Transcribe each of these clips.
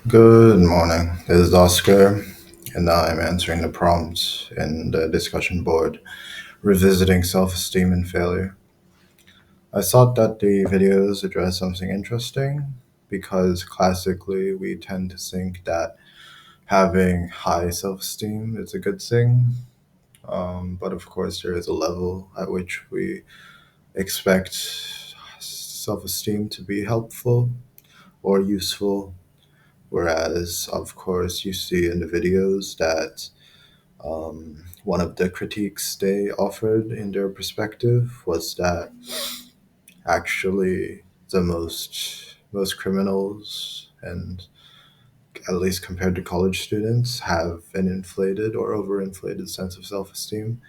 Good morning. This is Oscar, and I'm answering the prompt in the discussion board Revisiting Self Esteem and Failure. I thought that the videos address something interesting because classically we tend to think that having high self esteem is a good thing. But of course, there is a level at which we expect self esteem to be helpful or useful. Whereas, of course, you see in the videos that one of the critiques they offered in their perspective was that actually the most criminals and at least compared to college students have an inflated or overinflated sense of self-esteem,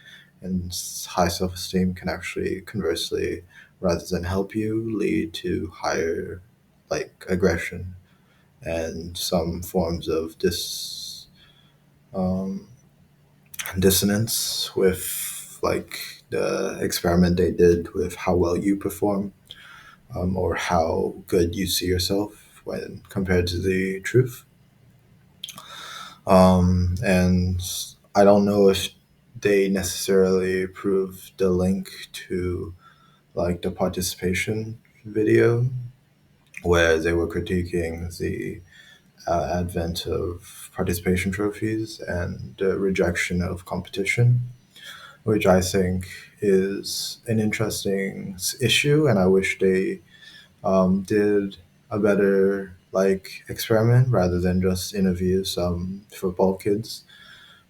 and high self-esteem can actually conversely, rather than help you, lead to higher like aggression and some forms of um, dissonance with like the experiment they did with how well you perform, or how good you see yourself when compared to the truth. And I don't know if they necessarily prove the link to like the participation video where they were critiquing the advent of participation trophies and the rejection of competition, which I think is an interesting issue, and I wish they did a better like experiment rather than just interview some football kids,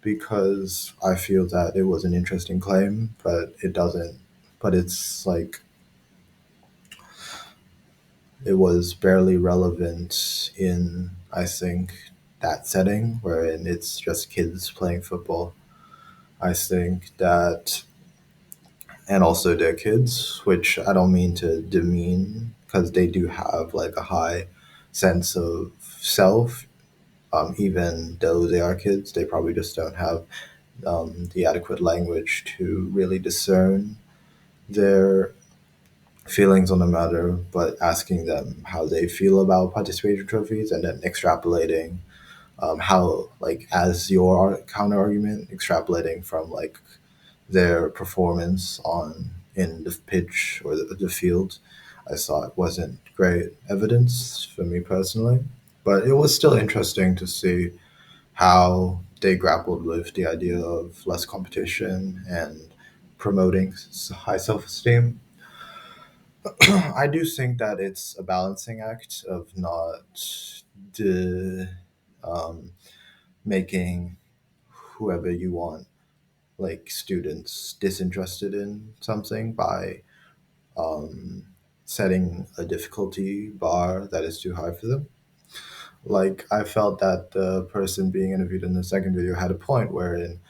because I feel that it was an interesting claim, but it doesn't. But it's like it was barely relevant in I think that setting wherein it's just kids playing football. I think that, and also their kids, which I don't mean to demean because they do have like a high sense of self. Even though they are kids, they probably just don't have the adequate language to really discern their feelings on the matter. But asking them how they feel about participation trophies and then extrapolating how, like, as your counter argument, extrapolating from like their performance on in the pitch or the field, I thought wasn't great evidence for me personally. But it was still interesting to see how they grappled with the idea of less competition and promoting high self esteem. I do think that it's a balancing act of not the, um, making whoever you want, like students, disinterested in something by um, setting a difficulty bar that is too high for them. Like I felt that the person being interviewed in the second video had a point wherein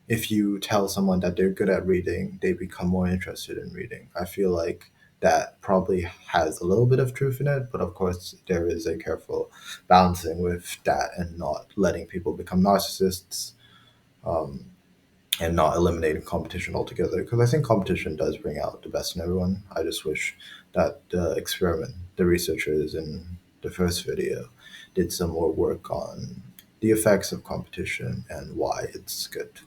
if you tell someone that they're good at reading, they become more interested in reading. I feel like that probably has a little bit of truth in it, but of course there is a careful balancing with that and not letting people become narcissists, um, and not eliminating competition altogether. Because I think competition does bring out the best in everyone. I just wish that the experiment, the researchers in the first video, did some more work on the effects of competition and why it's good.